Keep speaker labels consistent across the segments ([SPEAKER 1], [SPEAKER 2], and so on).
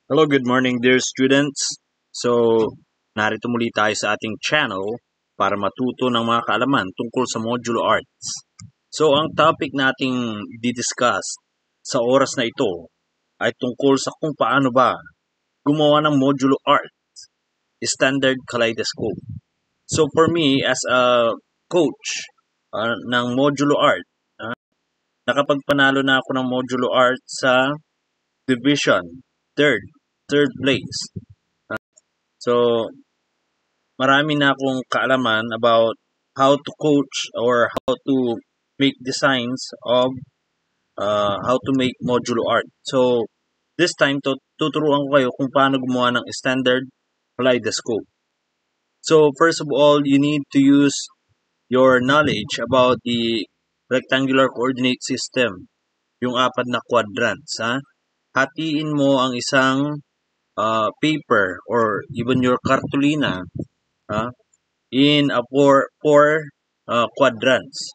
[SPEAKER 1] Hello, good morning dear students. So, narito muli tayo sa ating channel para matuto ng mga kaalaman tungkol sa modulo arts. So, ang topic nating di-discuss sa oras na ito ay tungkol sa kung paano ba gumawa ng modulo art, standard kaleidoscope. So, for me as a coach ng modulo art, nakapagpanalo na ako ng modulo art sa division, third place. So, marami na akong kaalaman about how to coach or how to make designs of how to make modulo art. So, this time, tuturuan ko kayo kung paano gumawa ng standard kaleidoscope. So, first of all, you need to use your knowledge about the rectangular coordinate system, yung apat na quadrants. Hatiin mo ang isang paper or even your cartolina in a four quadrants.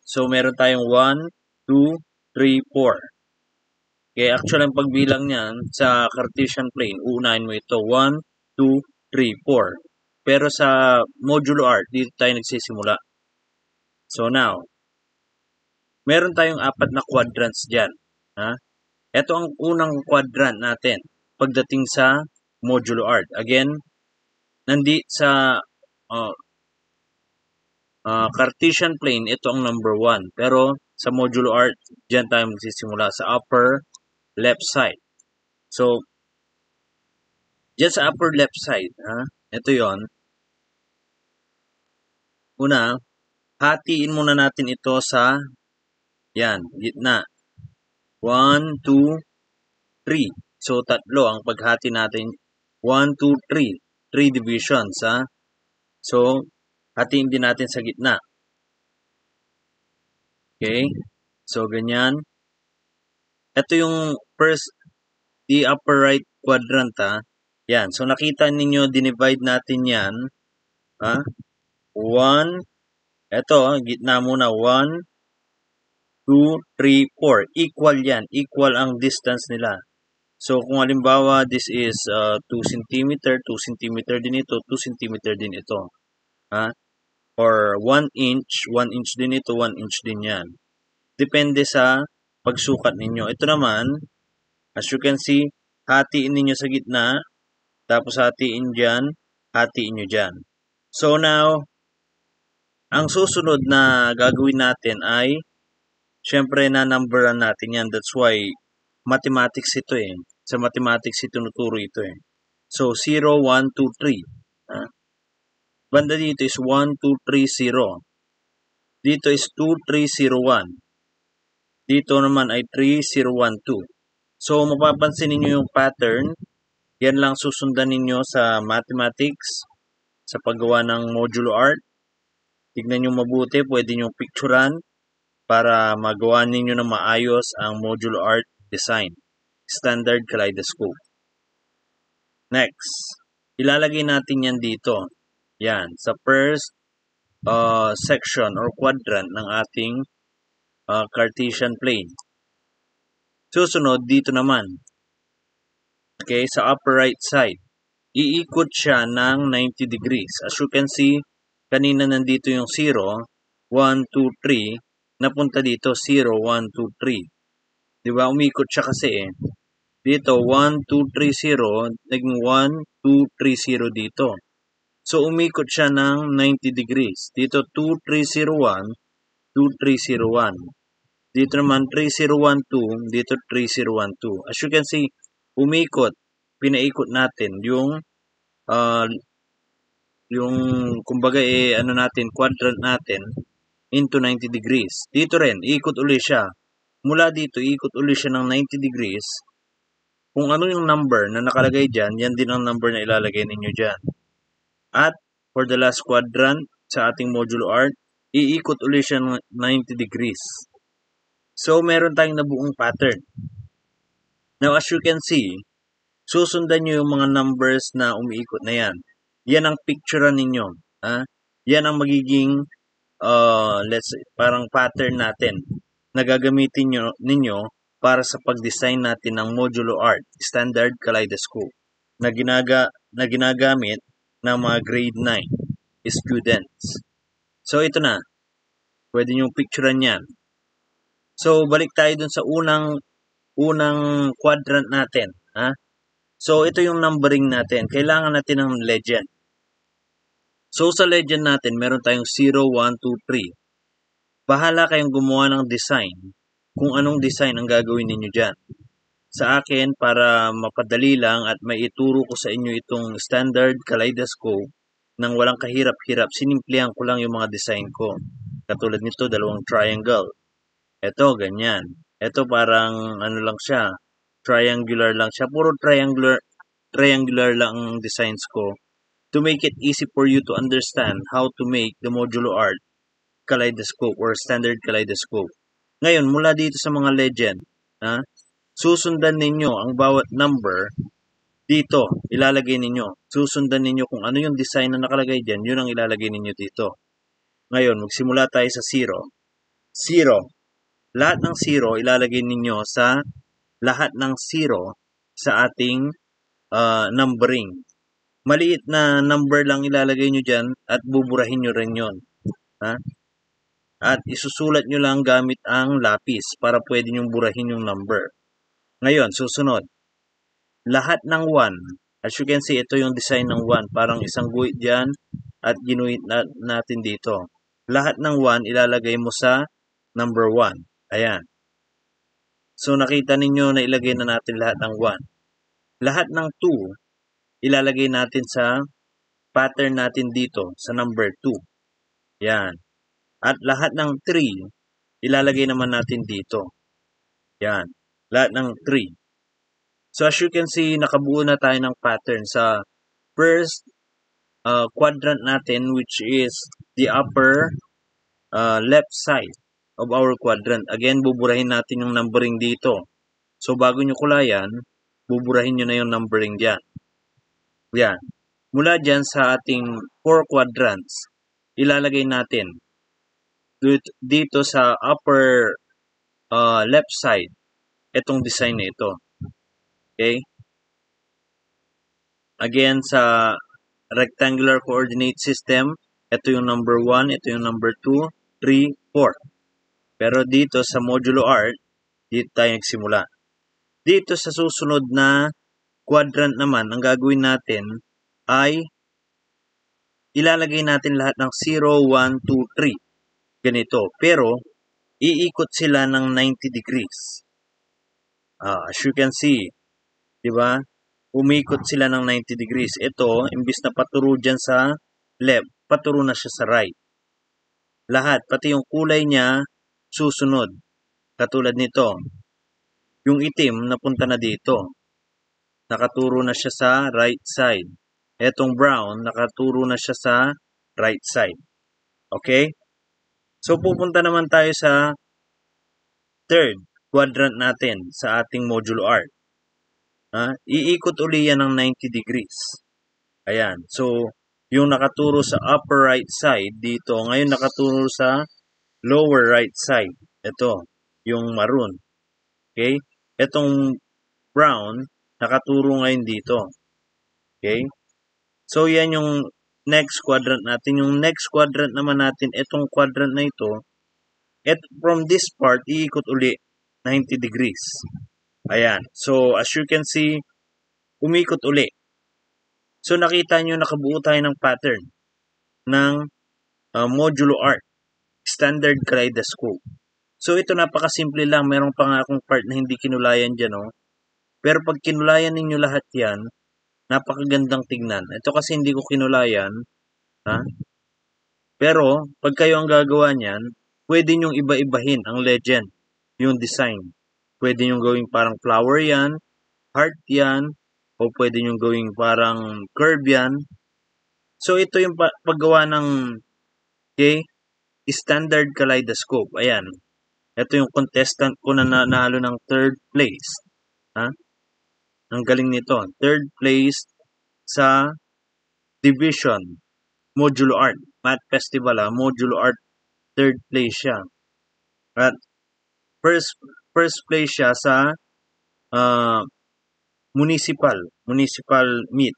[SPEAKER 1] So, meron tayong 1, 2, 3, 4. Okay, actually, ang pagbilang niyan sa Cartesian plane, uunahin mo ito, 1, 2, 3, 4. Pero sa modulo art, dito tayo nagsisimula. So, now, meron tayong apat na quadrants dyan. Ito ang unang quadrant natin pagdating sa modulo art. Again, sa Cartesian plane, ito ang number 1. Pero sa modulo art, dyan tayo magsisimula sa upper left side. So, dyan sa upper left side, ito yon. Una, hatiin muna natin ito sa, gitna. 1, 2, 3. So, tatlo ang paghati natin. 1, 2, 3. 3 divisions, So, hatiin din natin sa gitna. Okay? So, ganyan. Ito yung first, the upper right quadrant, Yan. So, nakita ninyo, dinivide natin yan. 1, ito, gitna muna. 1, 2, 3, 4. Equal yan. Equal ang distance nila. So, kung halimbawa, this is 2 cm, 2 cm din ito, 2 cm din ito. Or 1 inch, 1 inch din ito, 1 inch din yan. Depende sa pagsukat ninyo. Ito naman, as you can see, hatiin ninyo sa gitna, tapos hatiin dyan, hatiin nyo dyan. So now, ang susunod na gagawin natin ay, syempre na-numberan natin yan. That's why, mathematics ito eh. Sa mathematics ito tinuturo ito eh. So, 0, 1, 2, 3. Banda dito is 1, 2, 3, 0. Dito is 2, 3, 0, 1. Dito naman ay 3, 0, 1, 2. So, mapapansin ninyo yung pattern. Yan lang susundan ninyo sa mathematics, sa paggawa ng modulo art. Tignan nyo mabuti, pwede nyo picturean para magawa ninyo na maayos ang modulo art design. Standard kaleidoscope. Next, ilalagay natin yan dito. Yan, sa first section or quadrant ng ating Cartesian plane. Susunod, dito naman. Okay, sa upper right side. Iikot siya ng 90 degrees. As you can see, kanina nandito yung 0, 1, 2, 3. Napunta dito 0, 1, 2, 3. Diba? Umikot siya kasi eh. Dito, 1, 2, 3, 0. Naging 1, 2, 3, 0 dito. So, umikot siya ng 90 degrees. Dito, 2, 3, 0, 1. 2, 3, 0, 1. Dito naman, 3, 0, 1, 2. Dito, 3, 0, 1, 2. As you can see, umikot. Pinaikot natin yung kumbaga quadrant natin into 90 degrees. Dito rin, ikot uli siya. Mula dito, ikot uli siya ng 90 degrees. Kung ano yung number na nakalagay dyan, yan din ang number na ilalagay ninyo dyan. At for the last quadrant sa ating modulo art, iikot uli siya ng 90 degrees. So, meron tayong nabuong pattern. Now, as you can see, susundan nyo yung mga numbers na umiikot na yan. Yan ang picture ninyo. Yan ang magiging, let's say, parang pattern natin na gagamitin ninyo para sa pag-design natin ng modulo art, standard kaleidoscope, na ginagamit ng mga grade 9 students. So ito na, pwede nyo picturean yan. So balik tayo dun sa unang quadrant natin. Ha? So ito yung numbering natin. Kailangan natin ng legend. So sa legend natin, meron tayong 0, 1, 2, 3. Bahala kayong gumawa ng design kung anong design ang gagawin ninyo dyan. Sa akin, para mapadali lang at maituro ko sa inyo itong standard kaleidoscope nang walang kahirap-hirap, sinimplihan ko lang yung mga design ko. Katulad nito, dalawang triangle. Ito, ganyan. Ito parang ano lang siya, triangular lang siya. Puro triangular lang ang designs ko to make it easy for you to understand how to make the modulo art kaleidoscope or standard kaleidoscope. Ngayon, mula dito sa mga legend, susundan ninyo ang bawat number dito, ilalagay ninyo. Susundan ninyo kung ano yung design na nakalagay dyan, yun ang ilalagay ninyo dito. Ngayon, magsimula tayo sa 0. 0. Lahat ng 0, ilalagay ninyo sa lahat ng 0 sa ating numbering. Maliit na number lang ilalagay nyo dyan at buburahin nyo rin yun. Ha? At isusulat nyo lang gamit ang lapis para pwede nyong burahin yung number. Ngayon, susunod. Lahat ng 1. As you can see, ito yung design ng 1. Parang isang guhit dyan at ginuhit natin dito. Lahat ng 1 ilalagay mo sa number 1. Ayan. So, nakita ninyo na ilagay na natin lahat ng 1. Lahat ng 2, ilalagay natin sa pattern natin dito sa number 2. Yan. At lahat ng 3, ilalagay naman natin dito. Yan. Lahat ng 3. So as you can see, nakabuo na tayo ng pattern sa first quadrant natin, which is the upper left side of our quadrant. Again, buburahin natin yung numbering dito. So bago nyo kulayan, buburahin nyo na yung numbering dyan. Yan. Mula dyan sa ating 4 quadrants, ilalagay natin dito sa upper left side itong design na ito. Okay? Again, sa rectangular coordinate system, ito yung number 1, ito yung number 2, 3, 4. Pero dito sa modulo art, dito tayo nagsimula. Dito sa susunod na quadrant naman, ang gagawin natin ay ilalagay natin lahat ng 0, 1, 2, 3. Ganito. Pero, iikot sila ng 90 degrees. As you can see, di ba? Umikot sila ng 90 degrees. Ito, imbis na paturo dyan sa left, paturo na siya sa right. Lahat, pati yung kulay niya, susunod. Katulad nito. Yung itim, napunta na dito. Nakaturo na siya sa right side. Etong brown, nakaturo na siya sa right side. Okay? So, pupunta naman tayo sa third quadrant natin sa ating modulo art. Iikot uli yan ng 90 degrees. Ayan. So, yung nakaturo sa upper right side dito, ngayon nakaturo sa lower right side. Ito, yung maroon. Okay? Itong brown, nakaturo ngayon dito. Okay? So, yan yung next quadrant natin. Yung next quadrant naman natin, itong quadrant na ito, from this part, iikot uli 90 degrees. Ayan. So, as you can see, umikot uli. So, nakita nyo, nakabuo tayo ng pattern ng modulo art, standard kaleidoscope. So, ito napakasimple lang. Meron pa nga akong part na hindi kinulayan dyan, oh. Pero pag kinulayan ninyo lahat yan, napakagandang tignan. Ito kasi hindi ko kinulayan. Pero, pag kayo ang gagawa niyan, pwede nyong iba-ibahin ang legend, yung design. Pwede nyong gawing parang flower yan, heart yan, o pwede nyong gawing parang curve yan. So, ito yung paggawa ng standard kaleidoscope. Ayan. Ito yung contestant ko na nanalo ng 3rd place. Ang galing nito. 3rd place sa division modulo art. Math Festival, modulo art 3rd place siya. At first first place siya sa uh, municipal meet.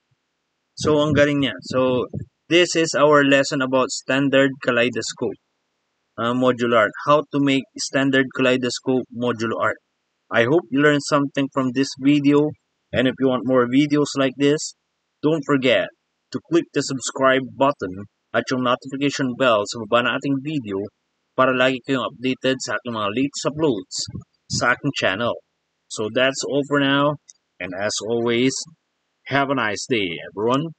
[SPEAKER 1] So, ang galing niya. So, this is our lesson about standard kaleidoscope modular art. How to make standard kaleidoscope modular art. I hope you learned something from this video. And if you want more videos like this, don't forget to click the subscribe button at yung notification bell sa baba ng ating video para lagi kayong updated sa aking mga latest uploads sa aking channel. So that's all for now. And as always, have a nice day, everyone.